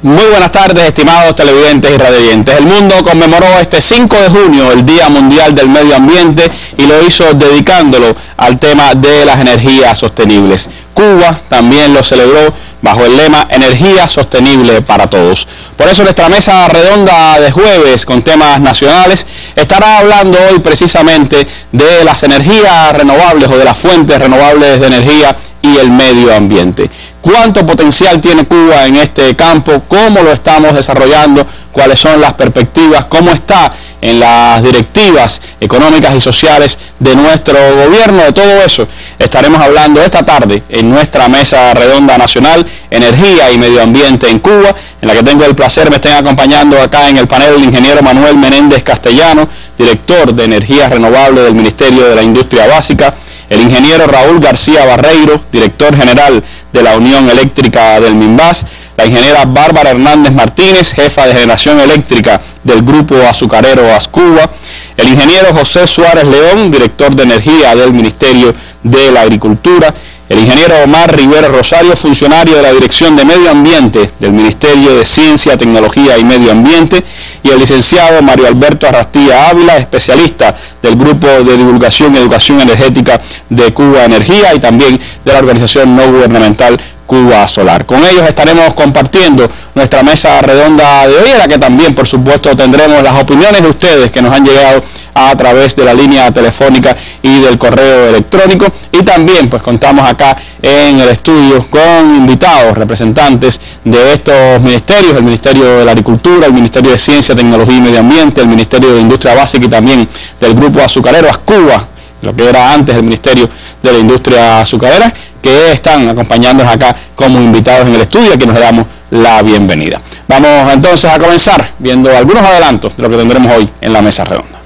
Muy buenas tardes, estimados televidentes y radioyentes. El mundo conmemoró este 5 de junio el Día Mundial del Medio Ambiente y lo hizo dedicándolo al tema de las energías sostenibles. Cuba también lo celebró bajo el lema Energía Sostenible para Todos. Por eso nuestra mesa redonda de jueves con temas nacionales estará hablando hoy precisamente de las energías renovables o de las fuentes renovables de energía y el medio ambiente. ¿Cuánto potencial tiene Cuba en este campo? ¿Cómo lo estamos desarrollando? ¿Cuáles son las perspectivas? ¿Cómo está en las directivas económicas y sociales de nuestro gobierno? De todo eso estaremos hablando esta tarde en nuestra mesa redonda nacional, Energía y Medio Ambiente en Cuba, en la que tengo el placer me estén acompañando acá en el panel el ingeniero Manuel Menéndez Castellano, director de Energías Renovables del Ministerio de la Industria Básica, el ingeniero Raúl García Barreiro, director general de la Unión Eléctrica del MINBAS, la ingeniera Bárbara Hernández Martínez, jefa de generación eléctrica del Grupo Azucarero Ascuba, el ingeniero José Suárez León, director de energía del Ministerio de la Agricultura, el ingeniero Omar Rivera Rosario, funcionario de la Dirección de Medio Ambiente del Ministerio de Ciencia, Tecnología y Medio Ambiente, y el licenciado Mario Alberto Arrastía Ávila, especialista del Grupo de Divulgación y Educación Energética de Cuba Energía y también de la organización no gubernamental Cuba Solar. Con ellos estaremos compartiendo nuestra mesa redonda de hoy, en la que también, por supuesto, tendremos las opiniones de ustedes que nos han llegado a través de la línea telefónica y del correo electrónico. Y también, pues, contamos acá en el estudio con invitados, representantes de estos ministerios, el Ministerio de la Agricultura, el Ministerio de Ciencia, Tecnología y Medio Ambiente, el Ministerio de Industria Básica y también del Grupo Azucarero Ascuba, lo que era antes el Ministerio de la Industria Azucarera, que están acompañándonos acá como invitados en el estudio, a quienes les damos la bienvenida. Vamos entonces a comenzar viendo algunos adelantos de lo que tendremos hoy en la mesa redonda.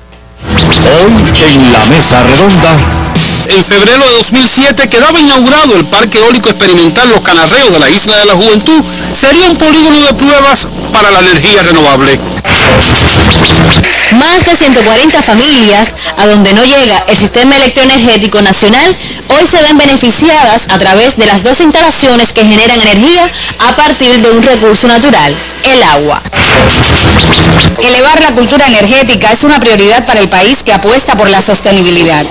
Hoy en la mesa redonda. En febrero de 2007 quedaba inaugurado el Parque Eólico Experimental Los Canarreos de la Isla de la Juventud. Sería un polígono de pruebas para la energía renovable. Más de 140 familias a donde no llega el sistema electroenergético nacional hoy se ven beneficiadas a través de las dos instalaciones que generan energía a partir de un recurso natural, el agua. Elevar la cultura energética es una prioridad para el país que apuesta por la sostenibilidad.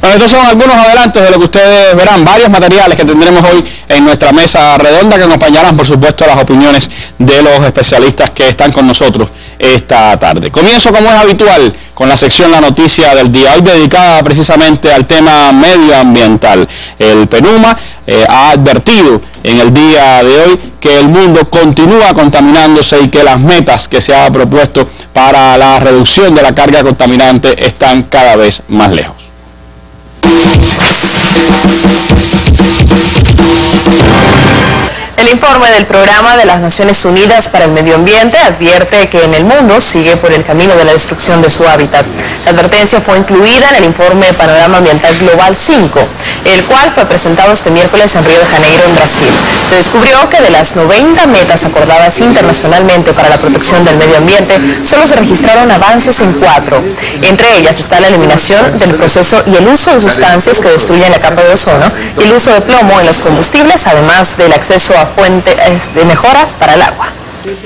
Bueno, estos son algunos adelantos de lo que ustedes verán, varios materiales que tendremos hoy en nuestra mesa redonda que acompañarán, por supuesto, las opiniones de los especialistas que están con nosotros esta tarde. Comienzo, como es habitual, con la sección La Noticia del Día, hoy dedicada precisamente al tema medioambiental. El PNUMA ha advertido en el día de hoy que el mundo continúa contaminándose y que las metas que se ha propuesto para la reducción de la carga contaminante están cada vez más lejos. El informe del Programa de las Naciones Unidas para el Medio Ambiente advierte que en el mundo sigue por el camino de la destrucción de su hábitat. La advertencia fue incluida en el informe Panorama Ambiental Global 5, el cual fue presentado este miércoles en Río de Janeiro, en Brasil. Se descubrió que de las 90 metas acordadas internacionalmente para la protección del medio ambiente, solo se registraron avances en 4. Entre ellas está la eliminación del proceso y el uso de sustancias que destruyen la capa de ozono y el uso de plomo en los combustibles, además del acceso a fuentes de mejoras para el agua.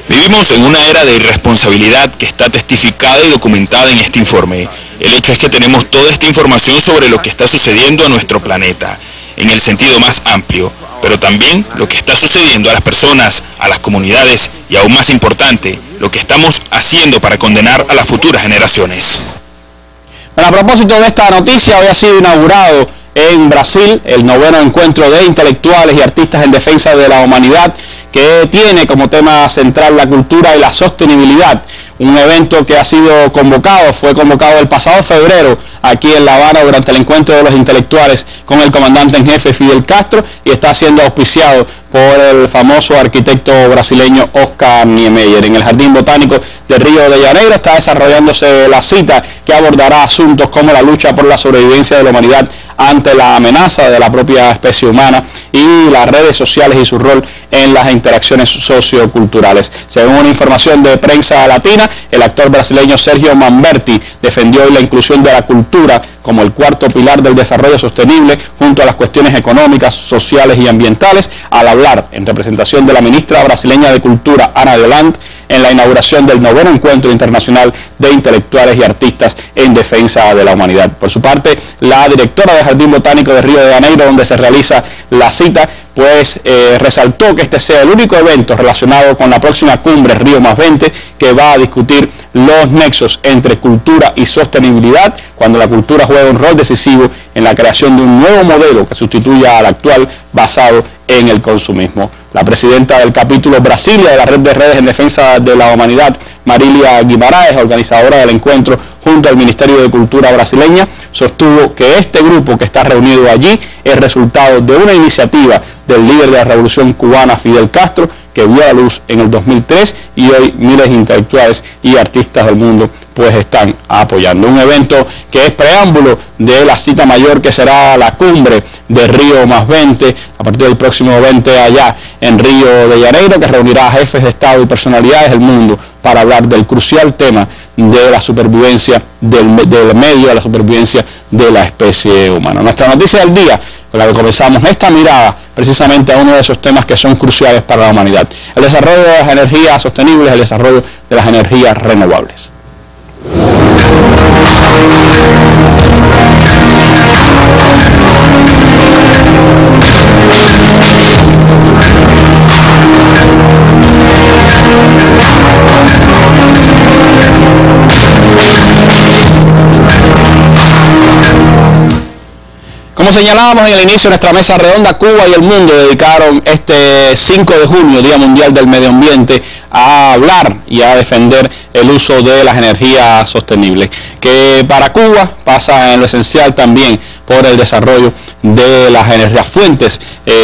Vivimos en una era de irresponsabilidad que está testificada y documentada en este informe. El hecho es que tenemos toda esta información sobre lo que está sucediendo a nuestro planeta, en el sentido más amplio, pero también lo que está sucediendo a las personas, a las comunidades y, aún más importante, lo que estamos haciendo para condenar a las futuras generaciones. Bueno, a propósito de esta noticia, hoy ha sido inaugurado en Brasil el 9º encuentro de intelectuales y artistas en defensa de la humanidad, que tiene como tema central la cultura y la sostenibilidad. Un evento que fue convocado el pasado febrero aquí en La Habana durante el encuentro de los intelectuales con el comandante en jefe Fidel Castro, y está siendo auspiciado por el famoso arquitecto brasileño Oscar Niemeyer. En el Jardín Botánico de Río de Janeiro está desarrollándose la cita que abordará asuntos como la lucha por la sobrevivencia de la humanidad ante la amenaza de la propia especie humana y las redes sociales y su rol en las interacciones socioculturales. Según una información de Prensa Latina, el actor brasileño Sergio Manberti defendió hoy la inclusión de la cultura como el cuarto pilar del desarrollo sostenible, junto a las cuestiones económicas, sociales y ambientales, al hablar en representación de la ministra brasileña de Cultura, Ana de Holland, en la inauguración del 9º Encuentro Internacional de Intelectuales y Artistas en Defensa de la Humanidad. Por su parte, la directora del Jardín Botánico de Río de Janeiro, donde se realiza la cita, pues resaltó que este sea el único evento relacionado con la próxima cumbre Río +20 que va a discutir los nexos entre cultura y sostenibilidad, cuando la cultura juega un rol decisivo en la creación de un nuevo modelo que sustituya al actual basado en el consumismo. La presidenta del capítulo Brasilia de la Red de Redes en Defensa de la Humanidad, Marília Guimarães, organizadora del encuentro junto al Ministerio de Cultura brasileña, sostuvo que este grupo que está reunido allí es resultado de una iniciativa del líder de la Revolución Cubana, Fidel Castro, que vio a la luz en el 2003 y hoy miles de intelectuales y artistas del mundo pues están apoyando. Un evento que es preámbulo de la cita mayor que será la cumbre de Río +20 a partir del próximo 20 allá en Río de Janeiro, que reunirá a jefes de Estado y personalidades del mundo para hablar del crucial tema de la supervivencia del medio, de la supervivencia de la especie humana. Nuestra noticia del día, con la que comenzamos esta mirada precisamente a uno de esos temas que son cruciales para la humanidad: el desarrollo de las energías sostenibles, el desarrollo de las energías renovables. Como señalábamos en el inicio de nuestra mesa redonda, Cuba y el mundo dedicaron este 5 de junio, Día Mundial del Medio Ambiente, a hablar y a defender el uso de las energías sostenibles, que para Cuba pasa en lo esencial también por el desarrollo de las fuentes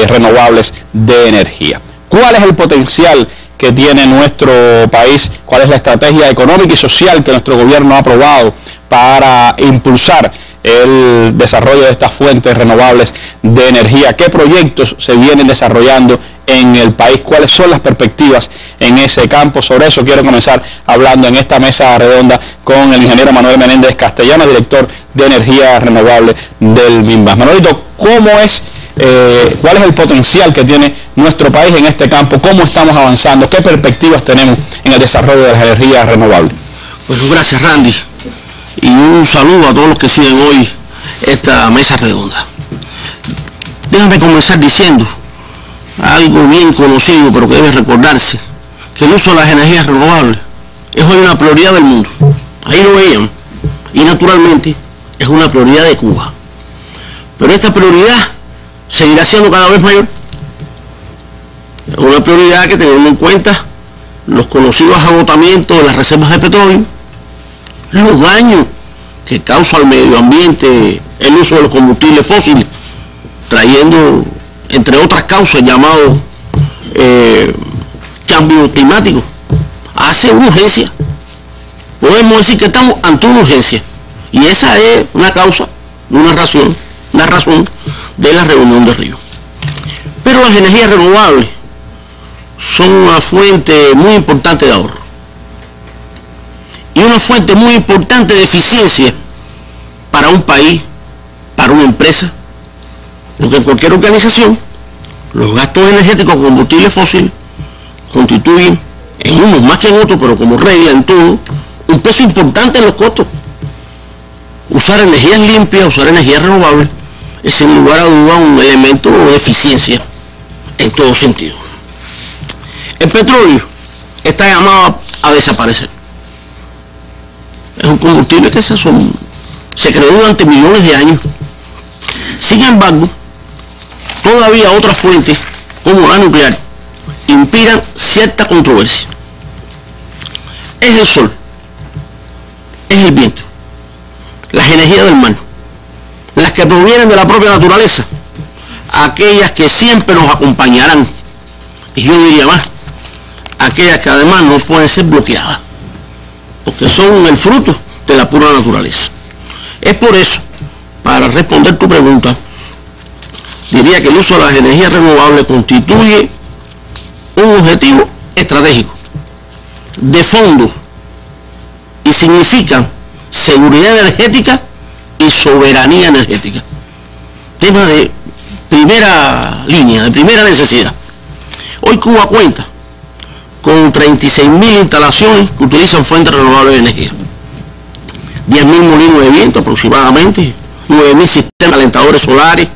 renovables de energía. ¿Cuál es el potencial que tiene nuestro país? ¿Cuál es la estrategia económica y social que nuestro gobierno ha aprobado para impulsar el desarrollo de estas fuentes renovables de energía? ¿Qué proyectos se vienen desarrollando en el país? ¿Cuáles son las perspectivas en ese campo? Sobre eso quiero comenzar hablando en esta mesa redonda con el ingeniero Manuel Menéndez Castellano, director de energía renovable del MINVAS. Manuelito, ¿cuál es el potencial que tiene nuestro país en este campo? ¿Cómo estamos avanzando? ¿Qué perspectivas tenemos en el desarrollo de las energías renovables? Pues gracias, Randy. Y un saludo a todos los que siguen hoy esta mesa redonda. Déjame comenzar diciendo algo bien conocido, pero que debe recordarse, que el uso de las energías renovables es hoy una prioridad del mundo. Ahí lo veían. Y naturalmente es una prioridad de Cuba. Pero esta prioridad seguirá siendo cada vez mayor. Es una prioridad que, teniendo en cuenta los conocidos agotamientos de las reservas de petróleo, los daños que causa al medio ambiente el uso de los combustibles fósiles, trayendo, entre otras causas, llamado cambio climático, hace una urgencia. Podemos decir que estamos ante una urgencia, y esa es una causa, una razón de la reunión de Río. Pero las energías renovables son una fuente muy importante de ahorro y una fuente muy importante de eficiencia para un país, para una empresa, porque en cualquier organización los gastos energéticos con combustibles fósiles constituyen, en unos más que en otros, pero como regla en todo, un peso importante en los costos. Usar energías limpias, usar energías renovables, es sin lugar a duda un elemento de eficiencia en todo sentido. El petróleo está llamado a desaparecer. Es un combustible que se creó durante millones de años. Sin embargo, todavía otras fuentes, como la nuclear, inspiran cierta controversia. Es el sol, es el viento, las energías del mar, las que provienen de la propia naturaleza, aquellas que siempre nos acompañarán, y yo diría más, aquellas que además no pueden ser bloqueadas, porque son el fruto de la pura naturaleza. Es por eso, para responder tu pregunta, diría que el uso de las energías renovables constituye un objetivo estratégico, de fondo, y significa seguridad energética y soberanía energética. Tema de primera línea, de primera necesidad. Hoy Cuba cuenta con 36.000 instalaciones que utilizan fuentes renovables de energía. 10.000 molinos de viento aproximadamente, 9.000 sistemas calentadores solares,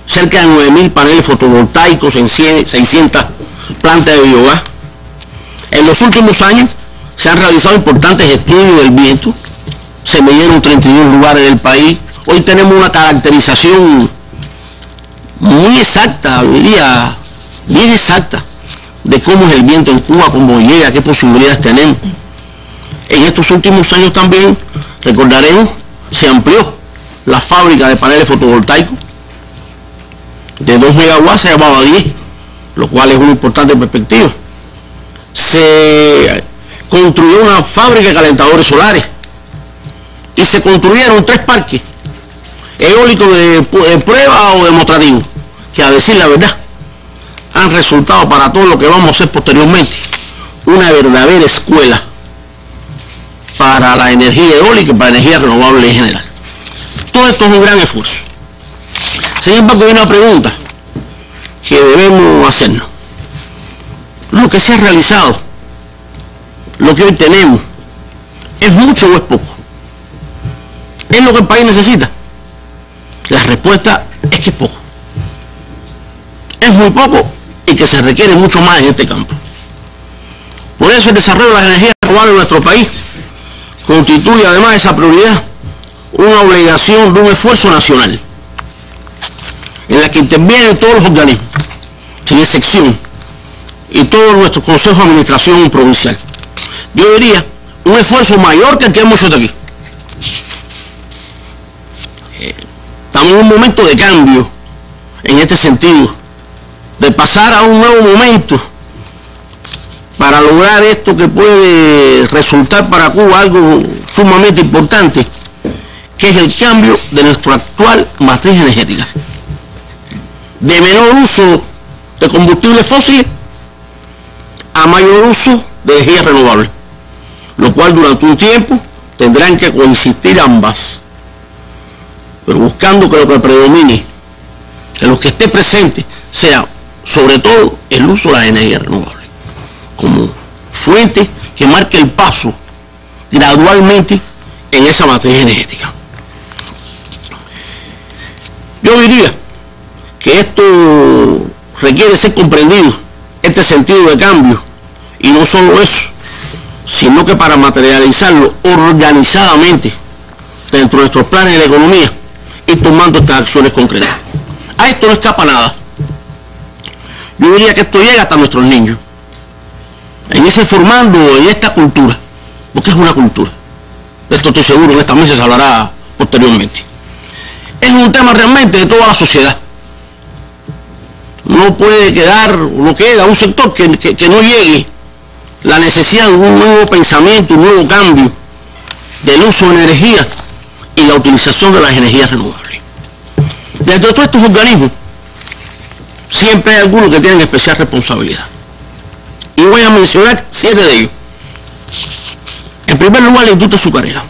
cerca de 9.000 paneles fotovoltaicos en 600 plantas de biogás. En los últimos años se han realizado importantes estudios del viento, se midieron 31 lugares del país. Hoy tenemos una caracterización muy exacta, diría, bien exacta, de cómo es el viento en Cuba, cómo llega, qué posibilidades tenemos. En estos últimos años también, recordaremos, se amplió la fábrica de paneles fotovoltaicos. De 2 megawatts se ha llevado a 10, lo cual es una importante perspectiva. Se construyó una fábrica de calentadores solares y se construyeron 3 parques eólicos de prueba o demostrativos, que a decir la verdad, han resultado para todo lo que vamos a hacer posteriormente una verdadera escuela para la energía eólica y para la energía renovable en general. Todo esto es un gran esfuerzo. Sin embargo, hay una pregunta que debemos hacernos. Lo que se ha realizado, lo que hoy tenemos, ¿es mucho o es poco? ¿Es lo que el país necesita? La respuesta es que es poco. Es muy poco y que se requiere mucho más en este campo. Por eso el desarrollo de las energías renovables en nuestro país constituye además de esa prioridad una obligación de un esfuerzo nacional en la que intervienen todos los organismos, sin excepción, y todo nuestro Consejo de Administración provincial. Yo diría, un esfuerzo mayor que el que hemos hecho aquí. Estamos en un momento de cambio en este sentido, de pasar a un nuevo momento para lograr esto que puede resultar para Cuba algo sumamente importante, que es el cambio de nuestra actual matriz energética, de menor uso de combustibles fósiles a mayor uso de energía renovable, lo cual durante un tiempo tendrán que coexistir ambas, pero buscando que lo que predomine, que lo que esté presente sea sobre todo el uso de la energía renovable como fuente que marque el paso gradualmente en esa matriz energética. Yo diría que esto requiere ser comprendido, este sentido de cambio, y no solo eso, sino que para materializarlo organizadamente dentro de nuestros planes de la economía y tomando estas acciones concretas. A esto no escapa nada. Yo diría que esto llega hasta nuestros niños, en ese formando, en esta cultura, porque es una cultura. De esto estoy seguro, en esta mesa se hablará posteriormente. Es un tema realmente de toda la sociedad. No puede quedar, no queda un sector que no llegue la necesidad de un nuevo pensamiento, un nuevo cambio del uso de energía y la utilización de las energías renovables. Dentro de todos estos organismos, siempre hay algunos que tienen especial responsabilidad. Y voy a mencionar 7 de ellos. En primer lugar, la industria azucarera.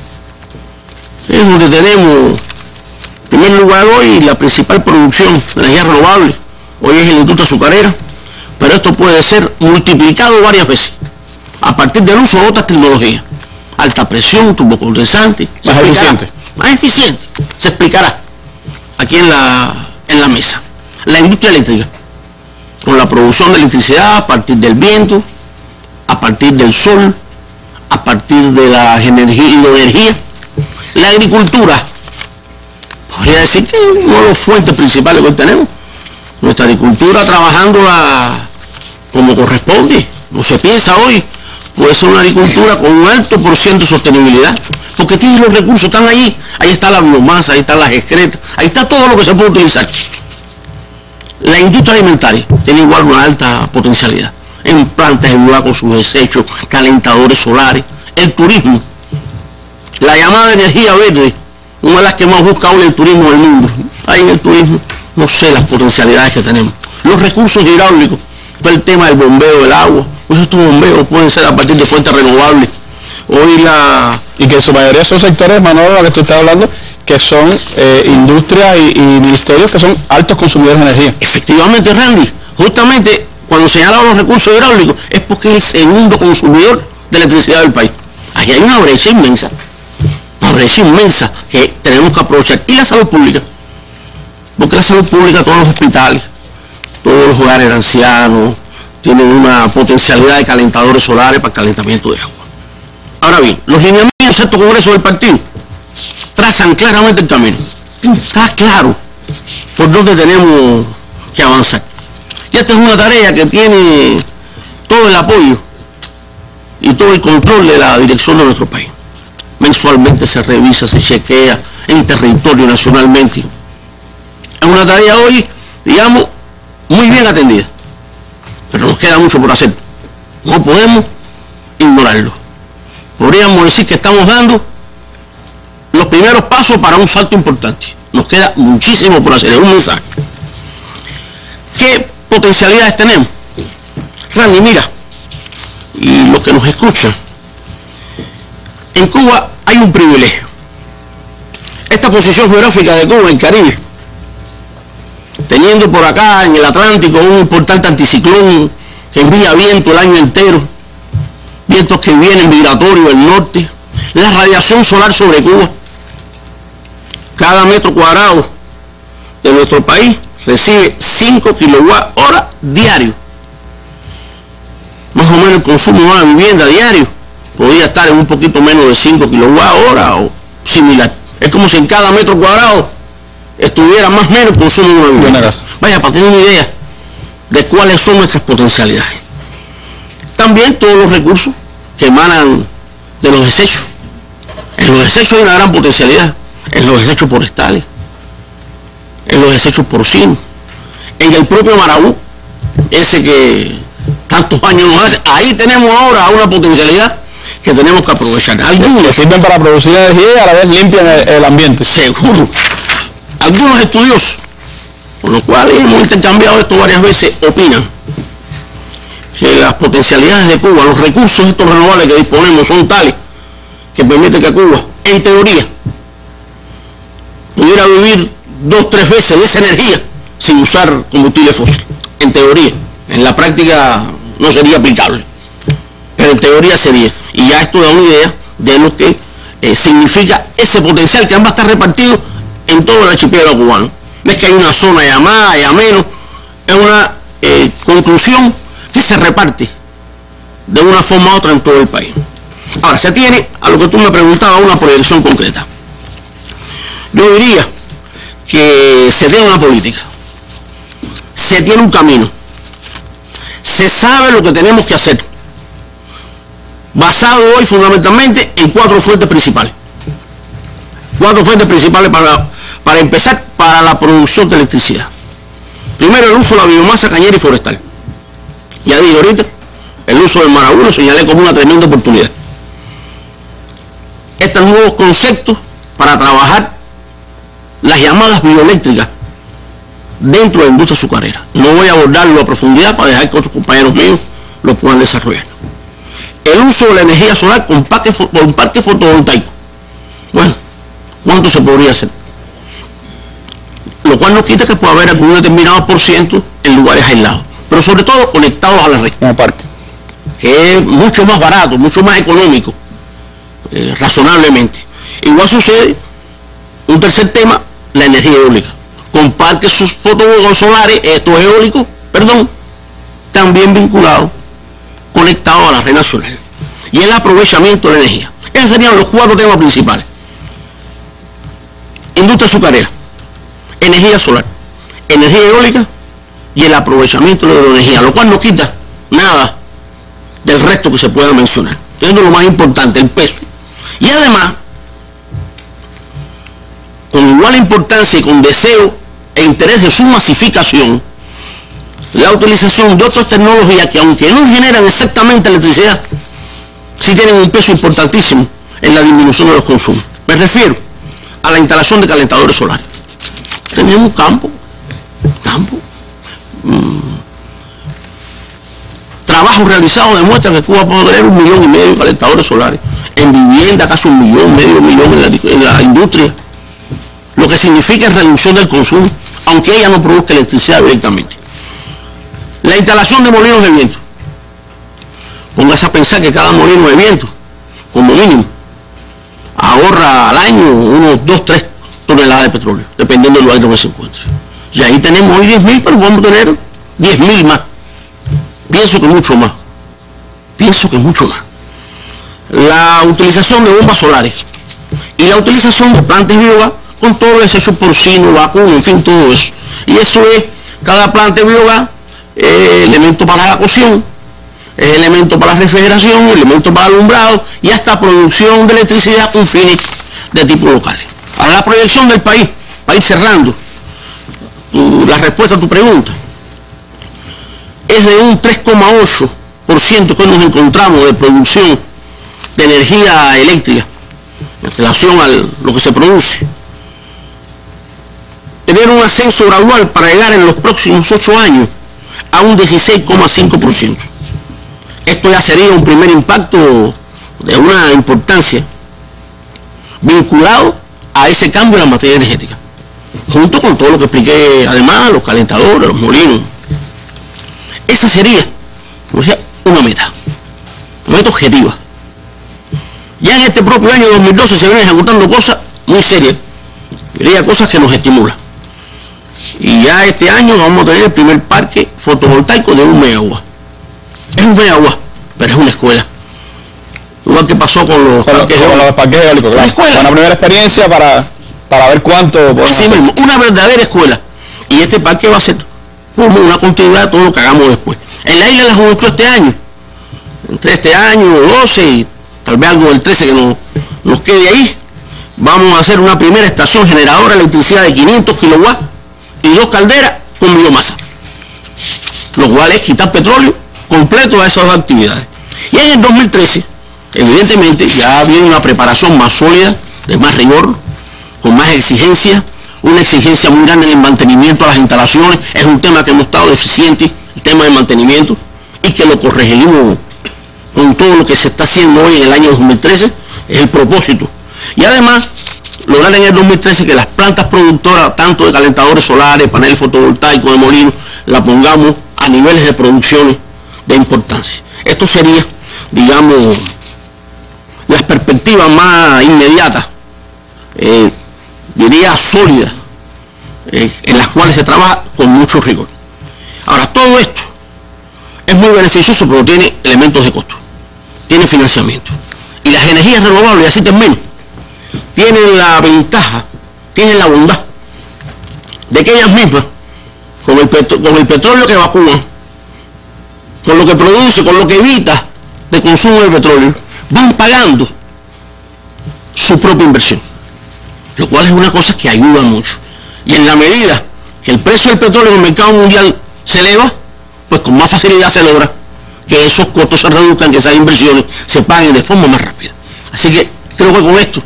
Es donde tenemos, en primer lugar hoy, la principal producción de energía renovable. Hoy es en la industria azucarera, pero esto puede ser multiplicado varias veces a partir del uso de otras tecnologías. Alta presión, turbocondensante. Más eficiente. Más eficiente. Se explicará aquí en la mesa. La industria eléctrica, con la producción de electricidad a partir del viento, a partir del sol, a partir de la energía. La agricultura, podría decir que es una de las fuentes principales que hoy tenemos. Nuestra agricultura trabajándola como corresponde, no se piensa hoy, puede ser una agricultura con un alto por ciento de sostenibilidad, porque tiene los recursos, están ahí está la biomasa, ahí están las excretas, ahí está todo lo que se puede utilizar. La industria alimentaria tiene igual una alta potencialidad, en plantas de biogás con sus desechos, calentadores solares, el turismo, la llamada energía verde, una de las que más busca hoy el turismo del mundo. Ahí en el turismo, no sé las potencialidades que tenemos. Los recursos hidráulicos, el tema del bombeo del agua, pues estos bombeos pueden ser a partir de fuentes renovables. Hoy y que en su mayoría son sectores, Manolo, a los que tú estás hablando, que son industrias y ministerios que son altos consumidores de energía. Efectivamente, Randy, justamente cuando señalamos los recursos hidráulicos es porque es el segundo consumidor de electricidad del país. Aquí hay una brecha inmensa que tenemos que aprovechar. Y la salud pública, porque la salud pública, todos los hospitales, todos los hogares de ancianos, tienen una potencialidad de calentadores solares para el calentamiento de agua. Ahora bien, los lineamientos de este Congreso del partido trazan claramente el camino. Está claro por dónde tenemos que avanzar. Y esta es una tarea que tiene todo el apoyo y todo el control de la dirección de nuestro país. Mensualmente se revisa, se chequea en territorio nacionalmente. Es una tarea hoy, digamos, muy bien atendida. Pero nos queda mucho por hacer. No podemos ignorarlo. Podríamos decir que estamos dando los primeros pasos para un salto importante. Nos queda muchísimo por hacer. Es un mensaje. ¿Qué potencialidades tenemos? Randy, mira, y los que nos escuchan, en Cuba hay un privilegio. Esta posición geográfica de Cuba en el Caribe, teniendo por acá en el Atlántico un importante anticiclón que envía viento el año entero, vientos que vienen migratorios del norte, la radiación solar sobre Cuba, cada metro cuadrado de nuestro país recibe 5 kWh diarios. Más o menos el consumo de una vivienda diario podría estar en un poquito menos de 5 kWh o similar. Es como si en cada metro cuadrado estuviera más o menos el consumo de una vivienda. Vaya, para tener una idea de cuáles son nuestras potencialidades. También todos los recursos que emanan de los desechos. En los desechos hay una gran potencialidad. En los desechos forestales, en los desechos porcinos, en el propio Marabú, ese que tantos años nos hace, ahí tenemos ahora una potencialidad que tenemos que aprovechar. Algunos sirven para producir energía y a la vez limpian el ambiente. Seguro. Algunos estudiosos, con los cuales hemos intercambiado esto varias veces, opinan que las potencialidades de Cuba, los recursos estos renovables que disponemos son tales que permiten que Cuba, en teoría, pudiera vivir 2 o 3 veces de esa energía sin usar combustible fósil. En teoría. En la práctica no sería aplicable. Pero en teoría sería. Y ya esto da una idea de lo que significa ese potencial que va a estar repartido en todo el archipiélago cubano. No es que hay una zona ya más, ya menos. Es una conclusión que se reparte de una forma u otra en todo el país. Ahora, se tiene, a lo que tú me preguntabas, una proyección concreta. Yo diría que se tiene una política, se tiene un camino, se sabe lo que tenemos que hacer, basado hoy fundamentalmente en 4 fuentes principales. 4 fuentes principales para empezar, para la producción de electricidad. Primero, el uso de la biomasa cañera y forestal. Ya dije ahorita, el uso del Marabú lo señalé como una tremenda oportunidad. Estos nuevos conceptos para trabajar las llamadas bioeléctricas dentro de la industria azucarera. No voy a abordarlo a profundidad para dejar que otros compañeros míos lo puedan desarrollar. El uso de la energía solar con parque fotovoltaico. Bueno, ¿cuánto se podría hacer? Lo cual no quita que pueda haber algún determinado % en lugares aislados, pero sobre todo conectados a la red. Como parque. Que es mucho más barato, mucho más económico, razonablemente. Igual sucede, un tercer tema, la energía eólica. Con parques fotosolares, eólicos, también vinculados, conectados a la red nacional. Y el aprovechamiento de la energía. Esos serían los 4 temas principales. Industria azucarera, energía solar, energía eólica y el aprovechamiento de la energía, lo cual no quita nada del resto que se pueda mencionar. Esto es lo más importante, el peso. Y además, con igual importancia y con deseo e interés de su masificación, la utilización de otras tecnologías que, aunque no generan exactamente electricidad, sí tienen un peso importantísimo en la disminución de los consumos. Me refiero a la instalación de calentadores solares. Tenemos campo. Trabajos realizados demuestran que Cuba puede tener 1,5 millones de calentadores solares. En vivienda, casi 1,5 millones en la industria. lo que significa reducción del consumo, aunque ella no produzca electricidad directamente. La instalación de molinos de viento. Póngase a pensar que cada molino de viento, como mínimo, ahorra al año unos 2-3 toneladas de petróleo, dependiendo del lugar donde se encuentre. Y ahí tenemos hoy 10.000, pero vamos a tener 10.000 más. Pienso que mucho más. La utilización de bombas solares y la utilización de plantas de biogás con todo el desecho porcino, vacuno, en fin, todo eso. Y eso es, cada planta de biogás, elemento para la cocción, elemento para la refrigeración, elemento para el alumbrado y hasta producción de electricidad con fines de tipo locales. Ahora la proyección del país, para ir cerrando la respuesta a tu pregunta, es de un 3,8% que nos encontramos de producción de energía eléctrica en relación a lo que se produce. Tener un ascenso gradual para llegar en los próximos 8 años a un 16,5%. Esto ya sería un primer impacto de una importancia vinculado a ese cambio en la materia energética, junto con todo lo que expliqué, además, los calentadores, los molinos. Esa sería, como decía, una meta objetiva. Ya en este propio año 2012 se vienen ejecutando cosas muy serias, diría cosas que nos estimulan. Y ya este año vamos a tener el primer parque fotovoltaico de 1 megawatt. Es 1 megawatt, pero es una escuela. Igual que pasó con los parques eólicos. Claro. Una primera experiencia para ver cuánto podemos hacer. Mismo, una verdadera escuela. Y este parque va a ser como una continuidad de todo lo que hagamos después. En la Isla de la Juventud este año, entre este año 12 y tal vez algo del 13 que nos quede ahí, vamos a hacer una primera estación generadora de electricidad de 500 kilowatts y 2 calderas con biomasa, lo cual es quitar petróleo completo a esas 2 actividades. Y en el 2013, evidentemente, ya viene una preparación más sólida, de más rigor, con más exigencia, una exigencia muy grande de mantenimiento a las instalaciones. Es un tema que hemos estado deficiente, el tema de mantenimiento, y que lo corregimos con todo lo que se está haciendo hoy en el año 2013, es el propósito. Y además, lograr en el 2013 que las plantas productoras, tanto de calentadores solares, paneles fotovoltaicos, de molinos, la pongamos a niveles de producción de importancia. Esto sería, digamos, las perspectivas más inmediatas, diría sólidas, en las cuales se trabaja con mucho rigor. Ahora, todo esto es muy beneficioso, pero tiene elementos de costo, tiene financiamiento. Y las energías renovables, así termino, tienen la ventaja, tienen la bondad de que ellas mismas, con el petróleo que evacúan, con lo que produce, con lo que evita de consumo de petróleo, van pagando su propia inversión, lo cual es una cosa que ayuda mucho. Y en la medida que el precio del petróleo en el mercado mundial se eleva, pues con más facilidad se logra que esos costos se reduzcan, que esas inversiones se paguen de forma más rápida. Así que creo que con esto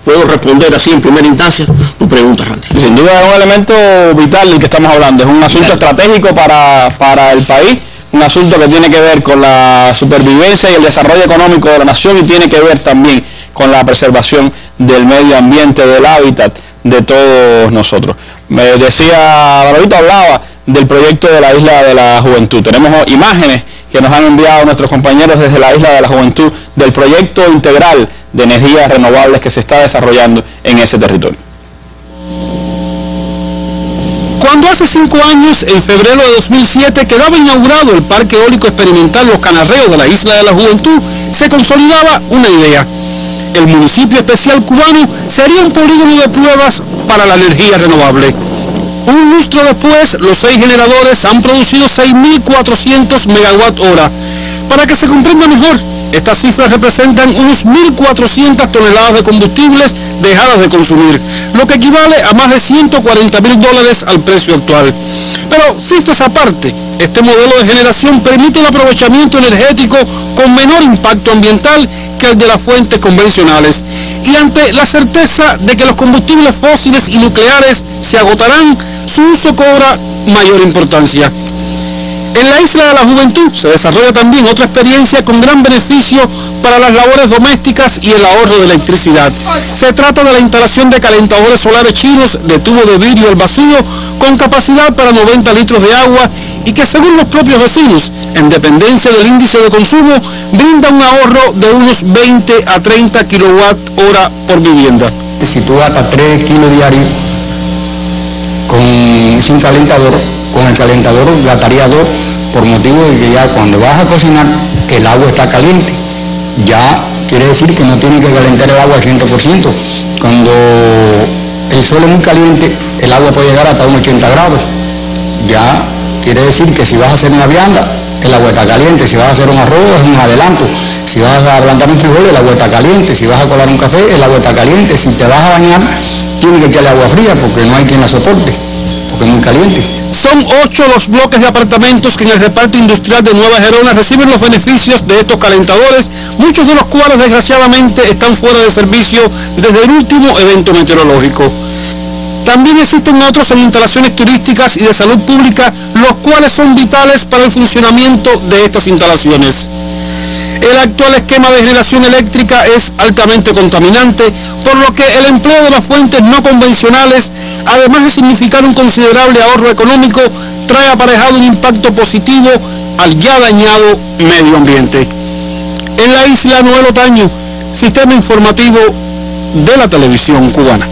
puedo responder así en primera instancia tu pregunta, Randy. Sin duda es un elemento vital del que estamos hablando, es un asunto estratégico para el país, un asunto que tiene que ver con la supervivencia y el desarrollo económico de la nación y tiene que ver también con la preservación del medio ambiente, del hábitat de todos nosotros. Me decía, Barbarito hablaba del proyecto de la Isla de la Juventud. Tenemos imágenes que nos han enviado nuestros compañeros desde la Isla de la Juventud del proyecto integral de energías renovables que se está desarrollando en ese territorio. Cuando hace 5 años, en febrero de 2007, quedaba inaugurado el Parque Eólico Experimental Los Canarreos de la Isla de la Juventud, se consolidaba una idea. El municipio especial cubano sería un polígono de pruebas para la energía renovable. Un lustro después, los 6 generadores han producido 6.400 megawatt-hora. Para que se comprenda mejor, estas cifras representan unos 1.400 toneladas de combustibles dejadas de consumir, lo que equivale a más de $140.000 al precio actual. Pero cifras aparte, este modelo de generación permite el aprovechamiento energético con menor impacto ambiental que el de las fuentes convencionales. Y ante la certeza de que los combustibles fósiles y nucleares se agotarán, su uso cobra mayor importancia. En la Isla de la Juventud se desarrolla también otra experiencia con gran beneficio para las labores domésticas y el ahorro de electricidad. Se trata de la instalación de calentadores solares chinos de tubo de vidrio al vacío con capacidad para 90 litros de agua y que, según los propios vecinos, en dependencia del índice de consumo, brinda un ahorro de unos 20 a 30 kilowatt-hora por vivienda. Si tú gastas 3 kilos diarios sin calentador, con el calentador gastaría 2, por motivo de que ya cuando vas a cocinar el agua está caliente. Ya quiere decir que no tiene que calentar el agua al 100%. Cuando el sol es muy caliente, el agua puede llegar hasta unos 80 grados. Ya quiere decir que si vas a hacer una vianda, el agua está caliente. Si vas a hacer un arroz, es un adelanto. Si vas a plantar un frijol, el agua está caliente. Si vas a colar un café, el agua está caliente. Si te vas a bañar, tienes que echarle agua fría porque no hay quien la soporte, porque es muy caliente. Son 8 los bloques de apartamentos que en el reparto industrial de Nueva Gerona reciben los beneficios de estos calentadores, muchos de los cuales desgraciadamente están fuera de servicio desde el último evento meteorológico. También existen otros en instalaciones turísticas y de salud pública, los cuales son vitales para el funcionamiento de estas instalaciones. El actual esquema de generación eléctrica es altamente contaminante, por lo que el empleo de las fuentes no convencionales, además de significar un considerable ahorro económico, trae aparejado un impacto positivo al ya dañado medio ambiente. En la isla, Noel Otaño, Sistema Informativo de la Televisión Cubana.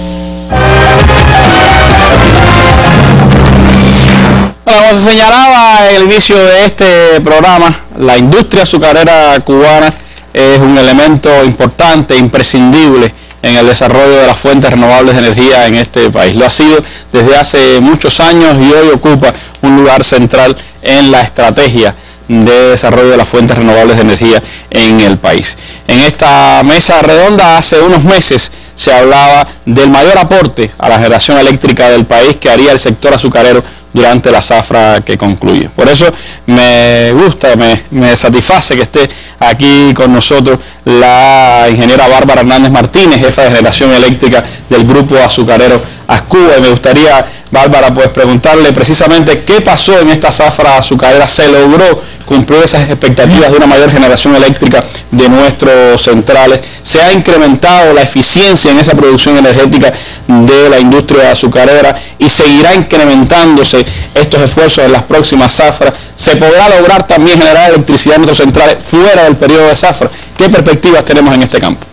Bueno, como se señalaba en el inicio de este programa, la industria azucarera cubana es un elemento importante, imprescindible en el desarrollo de las fuentes renovables de energía en este país. Lo ha sido desde hace muchos años y hoy ocupa un lugar central en la estrategia de desarrollo de las fuentes renovables de energía en el país. En esta mesa redonda hace unos meses se hablaba del mayor aporte a la generación eléctrica del país que haría el sector azucarero durante la zafra que concluye. Por eso me gusta, me satisface que esté aquí con nosotros la ingeniera Bárbara Hernández Martínez, jefa de generación eléctrica del grupo azucarero Ascuba. Y me gustaría, Bárbara, pues preguntarle precisamente qué pasó en esta zafra azucarera. ¿Se logró cumplir esas expectativas de una mayor generación eléctrica de nuestros centrales? ¿Se ha incrementado la eficiencia en esa producción energética de la industria azucarera y seguirá incrementándose estos esfuerzos en las próximas zafras? ¿Se podrá lograr también generar electricidad en nuestros centrales fuera del periodo de zafra? ¿Qué perspectivas tenemos en este campo?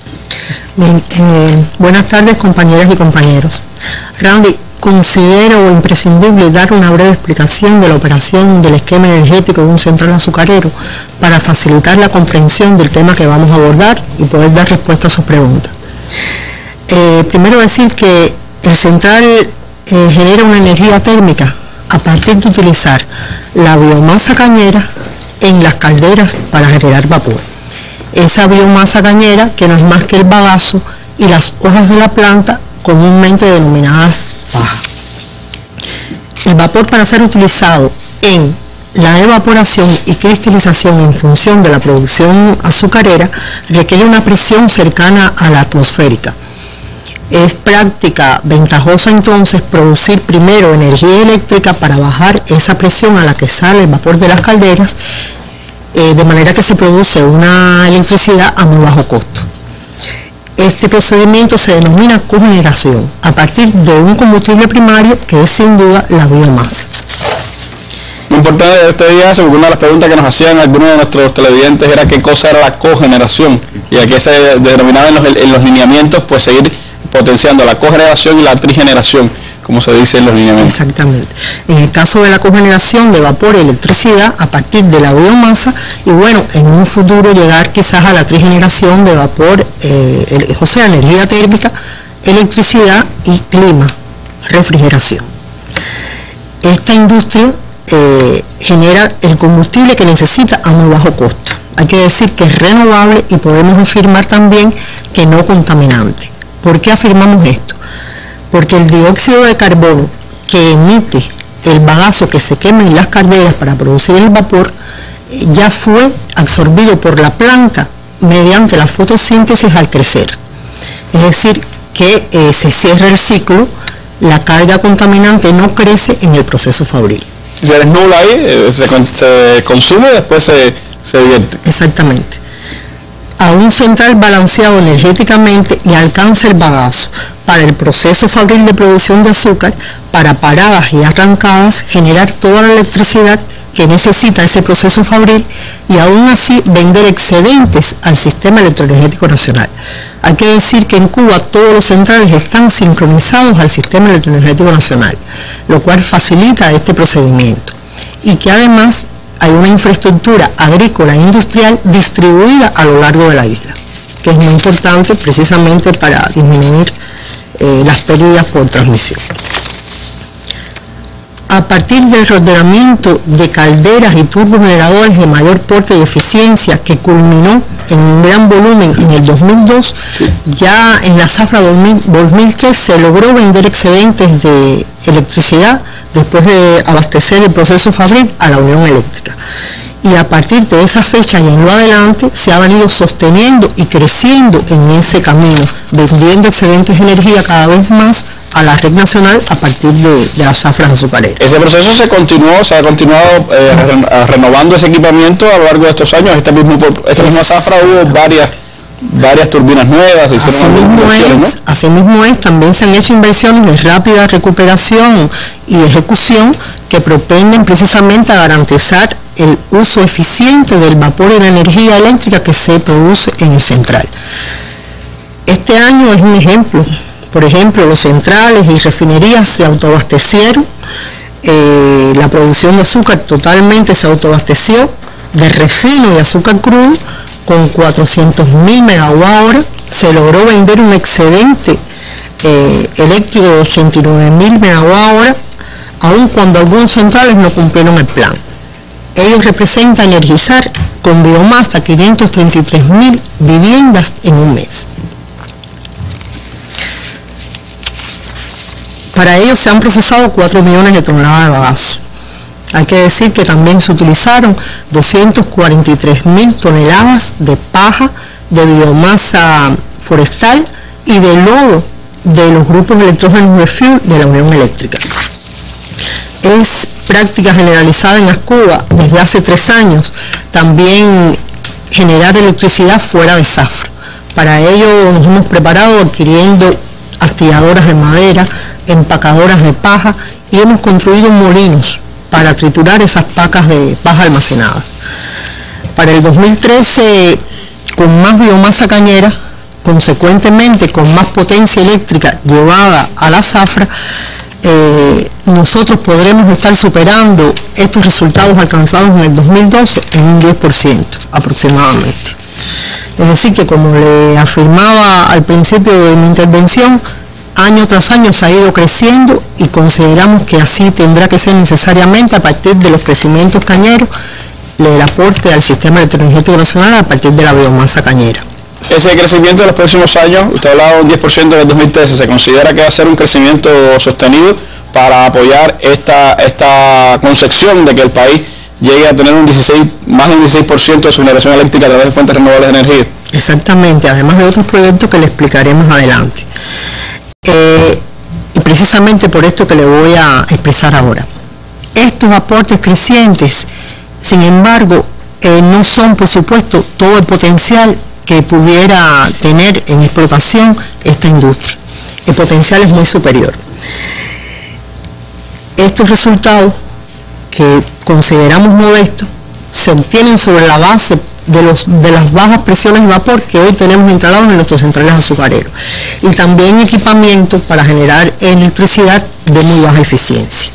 Bien, buenas tardes, compañeras y compañeros. Randy, considero imprescindible dar una breve explicación de la operación del esquema energético de un central azucarero para facilitar la comprensión del tema que vamos a abordar y poder dar respuesta a sus preguntas. Primero decir que el central genera una energía térmica a partir de utilizar la biomasa cañera en las calderas para generar vapor. Esa biomasa cañera, que no es más que el bagazo y las hojas de la planta, comúnmente denominadas paja. El vapor, para ser utilizado en la evaporación y cristalización en función de la producción azucarera, requiere una presión cercana a la atmosférica. Es práctica ventajosa entonces producir primero energía eléctrica para bajar esa presión a la que sale el vapor de las calderas, de manera que se produce una electricidad a muy bajo costo. Este procedimiento se denomina cogeneración, a partir de un combustible primario que es sin duda la biomasa. Lo importante de este día, porque una de las preguntas que nos hacían algunos de nuestros televidentes era qué cosa era la cogeneración, y aquí se denominaba en los lineamientos, pues seguir potenciando la cogeneración y la trigeneración, como se dice en los lineamientos. Exactamente. En el caso de la cogeneración de vapor y electricidad a partir de la biomasa, y bueno, en un futuro llegar quizás a la trigeneración de vapor, o sea, energía térmica, electricidad y clima, refrigeración. Esta industria genera el combustible que necesita a muy bajo costo. Hay que decir que es renovable y podemos afirmar también que no contaminante. ¿Por qué afirmamos esto? Porque el dióxido de carbono que emite el bagazo que se quema en las calderas para producir el vapor ya fue absorbido por la planta mediante la fotosíntesis al crecer. Es decir, que se cierra el ciclo, la carga contaminante no crece en el proceso fabril. Se desnula ahí, se consume y después se vierte. Exactamente. A un central balanceado energéticamente le alcanza el bagazo para el proceso fabril de producción de azúcar, para paradas y arrancadas, generar toda la electricidad que necesita ese proceso fabril y aún así vender excedentes al sistema electroenergético nacional. Hay que decir que en Cuba todos los centrales están sincronizados al sistema electroenergético nacional, lo cual facilita este procedimiento, y que además hay una infraestructura agrícola e industrial distribuida a lo largo de la isla, que es muy importante precisamente para disminuir las pérdidas por transmisión. A partir del ordenamiento de calderas y turbogeneradores de mayor porte y eficiencia que culminó en un gran volumen en el 2002, ya en la zafra 2003 se logró vender excedentes de electricidad después de abastecer el proceso fabril a la Unión Eléctrica. Y a partir de esa fecha y en lo adelante se ha venido sosteniendo y creciendo en ese camino, vendiendo excedentes de energía cada vez más a la red nacional a partir de las zafras azucareras. Ese proceso se ha continuado renovando ese equipamiento a lo largo de estos años. Esta misma zafra hubo varias turbinas nuevas. Así mismo es, también se han hecho inversiones de rápida recuperación y ejecución que propenden precisamente a garantizar el uso eficiente del vapor y la energía eléctrica que se produce en el central. Este año es un ejemplo. Por ejemplo, los centrales y refinerías se autoabastecieron, la producción de azúcar totalmente se autoabasteció, de refino y azúcar crudo, con 400.000 megawatt-hora, se logró vender un excedente eléctrico de 89.000 megawatt-hora, aun cuando algunos centrales no cumplieron el plan. Ellos representan energizar con biomasa 533.000 viviendas en un mes. Para ello se han procesado 4 millones de toneladas de bagazo. Hay que decir que también se utilizaron 243.000 toneladas de paja, de biomasa forestal y de lodo de los grupos electrógenos de fuel de la Unión Eléctrica. Es práctica generalizada en Cuba desde hace 3 años también generar electricidad fuera de zafra. Para ello nos hemos preparado adquiriendo astilladoras de madera, empacadoras de paja y hemos construido molinos para triturar esas pacas de paja almacenadas. Para el 2013, con más biomasa cañera, consecuentemente con más potencia eléctrica llevada a la zafra, nosotros podremos estar superando estos resultados alcanzados en el 2012 en un 10% aproximadamente. Es decir, que como le afirmaba al principio de mi intervención, año tras año se ha ido creciendo y consideramos que así tendrá que ser necesariamente a partir de los crecimientos cañeros el aporte al sistema electroenergético nacional a partir de la biomasa cañera. Ese crecimiento de los próximos años, usted hablaba de un 10% en el 2013, ¿se considera que va a ser un crecimiento sostenido para apoyar esta concepción de que el país llegue a tener más de un 16% de su generación eléctrica a través de fuentes renovables de energía? Exactamente, además de otros proyectos que le explicaremos adelante. Y precisamente por esto que le voy a expresar ahora. Estos aportes crecientes, sin embargo, no son, por supuesto, todo el potencial que pudiera tener en explotación esta industria. El potencial es muy superior. Estos resultados, que consideramos modestos, se obtienen sobre la base de las bajas presiones de vapor que hoy tenemos instalados en nuestros centrales azucareros y también equipamiento para generar electricidad de muy baja eficiencia,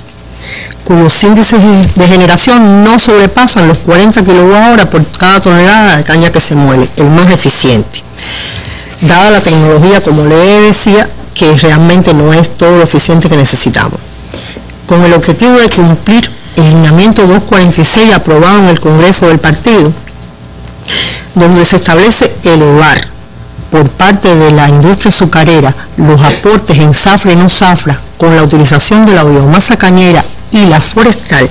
cuyos índices de generación no sobrepasan los 40 kWh por cada tonelada de caña que se muele, el más eficiente, dada la tecnología, como le decía, que realmente no es todo lo eficiente que necesitamos. Con el objetivo de cumplir el lineamiento 246 aprobado en el Congreso del Partido, donde se establece elevar por parte de la industria azucarera los aportes en zafra y no zafra con la utilización de la biomasa cañera y la forestal,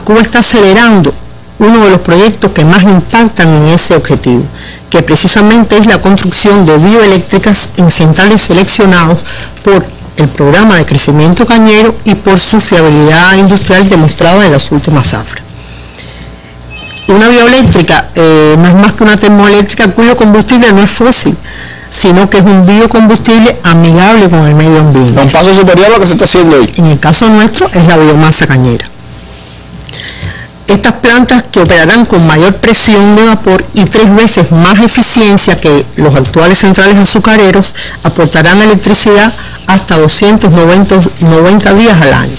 Cuba está acelerando uno de los proyectos que más impactan en ese objetivo, que precisamente es la construcción de bioeléctricas en centrales seleccionados por el programa de crecimiento cañero y por su fiabilidad industrial demostrada en las últimas zafras. Una bioeléctrica no es más que una termoeléctrica cuyo combustible no es fósil, sino que es un biocombustible amigable con el medio ambiente. Un paso superior a lo que se está haciendo hoy. En el caso nuestro es la biomasa cañera. Estas plantas, que operarán con mayor presión de vapor y 3 veces más eficiencia que los actuales centrales azucareros, aportarán electricidad hasta 290 días al año.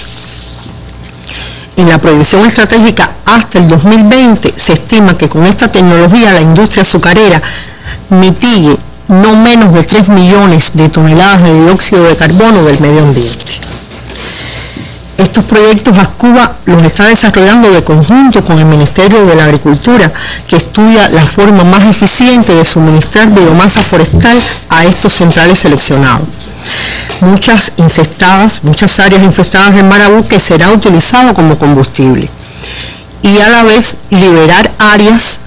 En la proyección estratégica hasta el 2020 se estima que con esta tecnología la industria azucarera mitigue no menos de 3 millones de toneladas de dióxido de carbono del medio ambiente. Estos proyectos Ascuba los está desarrollando de conjunto con el Ministerio de la Agricultura, que estudia la forma más eficiente de suministrar biomasa forestal a estos centrales seleccionados. Muchas áreas infestadas de marabú que será utilizado como combustible, y a la vez liberar áreas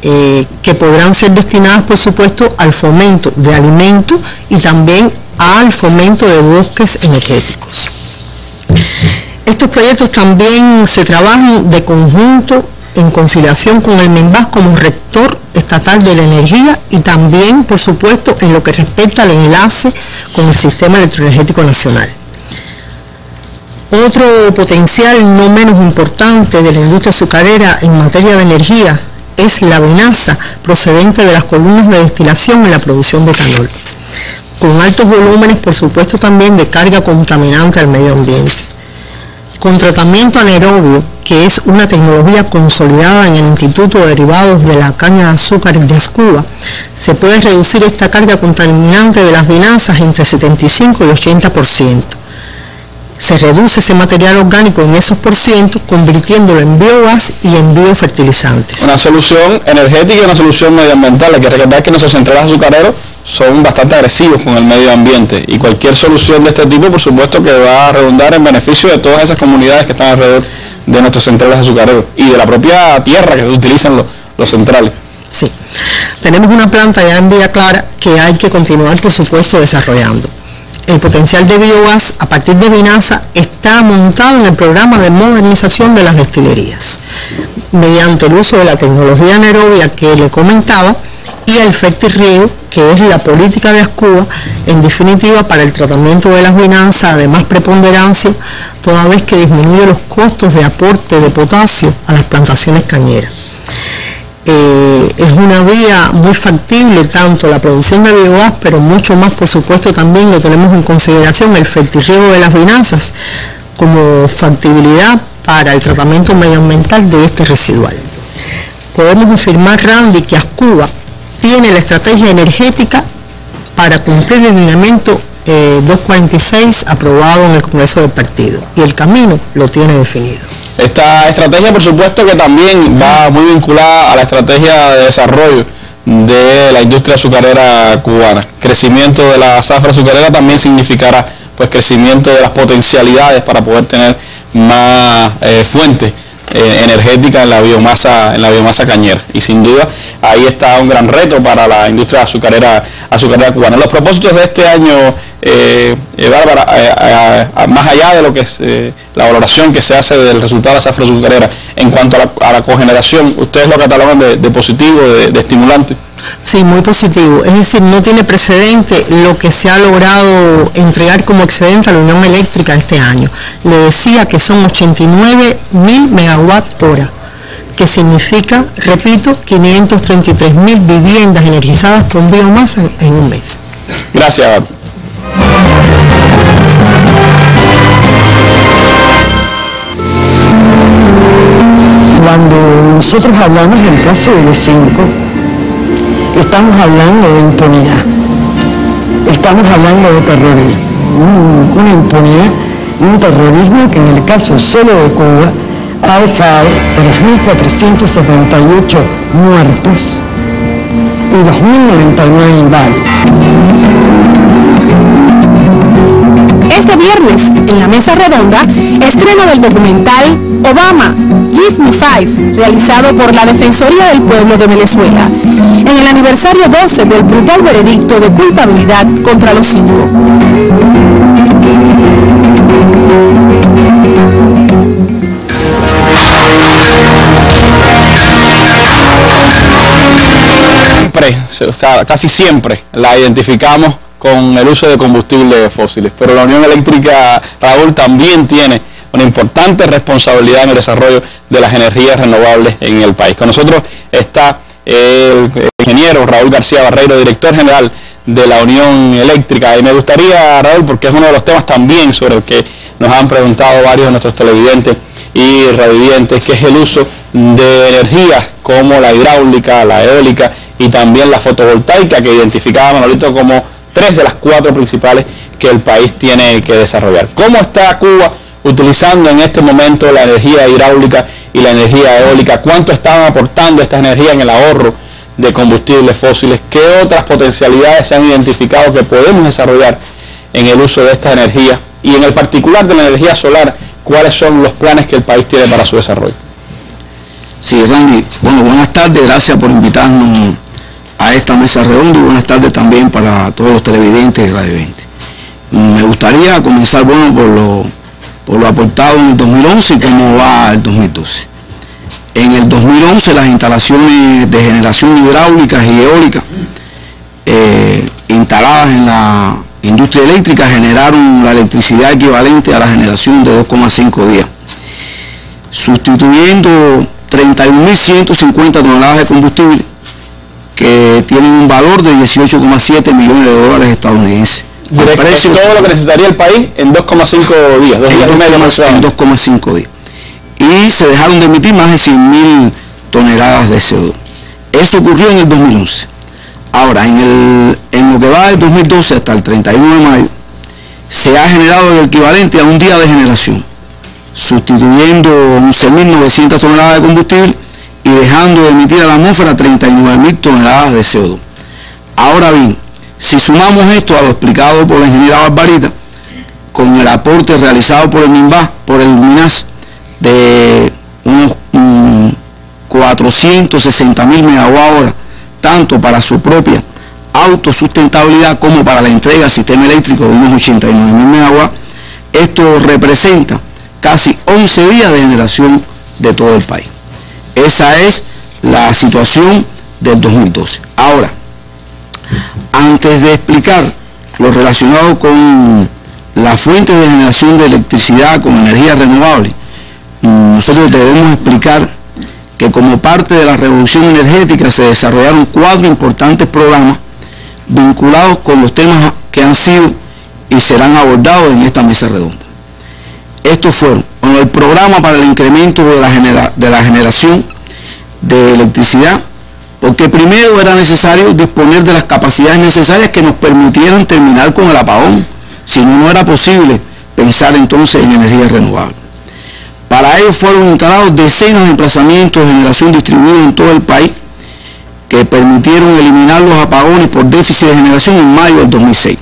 que podrán ser destinadas, por supuesto, al fomento de alimentos y también al fomento de bosques energéticos. Estos proyectos también se trabajan de conjunto en conciliación con el MENVAS como rector estatal de la energía y también, por supuesto, en lo que respecta al enlace con el sistema electroenergético nacional. Otro potencial no menos importante de la industria azucarera en materia de energía es la vinaza procedente de las columnas de destilación en la producción de etanol, con altos volúmenes, por supuesto, también de carga contaminante al medio ambiente. Con tratamiento anaerobio, que es una tecnología consolidada en el Instituto de Derivados de la Caña de Azúcar de Ascuba, se puede reducir esta carga contaminante de las vinazas entre 75 y 80%. Se reduce ese material orgánico en esos porcientos, convirtiéndolo en biogás y en biofertilizantes. Una solución energética y una solución medioambiental. Hay que recordar que nuestros centrales azucareros son bastante agresivos con el medio ambiente, y cualquier solución de este tipo, por supuesto, que va a redundar en beneficio de todas esas comunidades que están alrededor de nuestros centrales azucareros y de la propia tierra que utilizan los centrales. Sí, tenemos una planta ya en Villa Clara que hay que continuar, por supuesto, desarrollando. El potencial de biogás a partir de vinaza está montado en el programa de modernización de las destilerías, mediante el uso de la tecnología anaerobia que le comentaba y el fertirriego, que es la política de Ascuba, en definitiva, para el tratamiento de las vinazas de más preponderancia, toda vez que disminuye los costos de aporte de potasio a las plantaciones cañeras. Es una vía muy factible, tanto la producción de biogás, pero mucho más, por supuesto, también lo tenemos en consideración el fertirriego de las vinazas como factibilidad para el tratamiento medioambiental de este residual. Podemos afirmar, Randy, que Ascuba tiene la estrategia energética para cumplir el lineamiento 246 aprobado en el Congreso del Partido, y el camino lo tiene definido. Esta estrategia, por supuesto, que también va muy vinculada a la estrategia de desarrollo de la industria azucarera cubana. Crecimiento de la zafra azucarera también significará, pues, crecimiento de las potencialidades para poder tener más fuentes energética en la biomasa cañera, y sin duda ahí está un gran reto para la industria azucarera cubana. Los propósitos de este año, Bárbara, más allá de lo que es la valoración que se hace del resultado de la zafra azucarera en cuanto a la cogeneración, ustedes lo catalogan de positivo, de estimulante. Sí, muy positivo. Es decir, no tiene precedente lo que se ha logrado entregar como excedente a la Unión Eléctrica este año. Le decía que son 89.000 megawatt hora, que significa, repito, 533.000 viviendas energizadas con biomasa en un mes. Gracias, Bárbara. Cuando nosotros hablamos del caso de los 5, estamos hablando de impunidad, estamos hablando de terrorismo, una impunidad y un terrorismo que en el caso solo de Cuba ha dejado 3.478 muertos y 2.099 inválidos. Este viernes, en la mesa redonda, estreno del documental Obama, Give Me Five, realizado por la Defensoría del Pueblo de Venezuela, en el aniversario 12 del brutal veredicto de culpabilidad contra los 5. casi siempre la identificamos con el uso de combustibles fósiles, pero la Unión Eléctrica, Raúl, también tiene una importante responsabilidad en el desarrollo de las energías renovables en el país. Con nosotros está el ingeniero Raúl García Barreiro, director general de la Unión Eléctrica, y me gustaría, Raúl, porque es uno de los temas también sobre el que nos han preguntado varios de nuestros televidentes y radiovidentes, que es el uso de energías como la hidráulica, la eólica y también la fotovoltaica, que identificaba Manolito como 3 de las 4 principales que el país tiene que desarrollar. ¿Cómo está Cuba utilizando en este momento la energía hidráulica y la energía eólica? ¿Cuánto estaban aportando estas energías en el ahorro de combustibles fósiles? ¿Qué otras potencialidades se han identificado que podemos desarrollar en el uso de esta energía? Y en el particular de la energía solar, ¿cuáles son los planes que el país tiene para su desarrollo? Sí, Randy, bueno, buenas tardes, gracias por invitarnos a esta mesa redonda y buenas tardes también para todos los televidentes y radiovidentes. Me gustaría comenzar, bueno, por lo aportado en el 2011 y cómo va el 2012. En el 2011 las instalaciones de generación hidráulicas y eólicas instaladas en la industria eléctrica generaron la electricidad equivalente a la generación de 2,5 días, sustituyendo 31.150 toneladas de combustible que tienen un valor de 18,7 millones de dólares estadounidenses. Precio, todo lo que necesitaría el país en 2,5 días, 2 días y medio más. En 2,5 días. Y se dejaron de emitir más de 100.000 toneladas de CO2. Eso ocurrió en el 2011. Ahora, en lo que va del 2012 hasta el 31 de mayo, se ha generado el equivalente a un día de generación, sustituyendo 11.900 toneladas de combustible y dejando de emitir a la atmósfera 39.000 toneladas de CO2. Ahora bien, si sumamos esto a lo explicado por la ingeniera Barbarita, con el aporte realizado por el MINAS de unos 460.000 megawatt-hora, tanto para su propia autosustentabilidad como para la entrega al sistema eléctrico de unos 89.000 megawatt, esto representa casi 11 días de generación de todo el país. Esa es la situación del 2012. Ahora, antes de explicar lo relacionado con las fuentes de generación de electricidad con energía renovable, nosotros debemos explicar que como parte de la revolución energética se desarrollaron 4 importantes programas vinculados con los temas que han sido y serán abordados en esta mesa redonda. Estos fueron, bueno, el programa para el incremento de la generación de electricidad, porque primero era necesario disponer de las capacidades necesarias que nos permitieran terminar con el apagón, si no, no era posible pensar entonces en energía renovable. Para ello fueron instalados decenas de emplazamientos de generación distribuidos en todo el país, que permitieron eliminar los apagones por déficit de generación en mayo del 2006.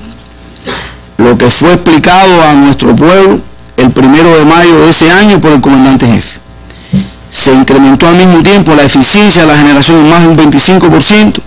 Lo que fue explicado a nuestro pueblo el 1 de mayo de ese año por el comandante jefe. Se incrementó al mismo tiempo la eficiencia de la generación en más de un 25%,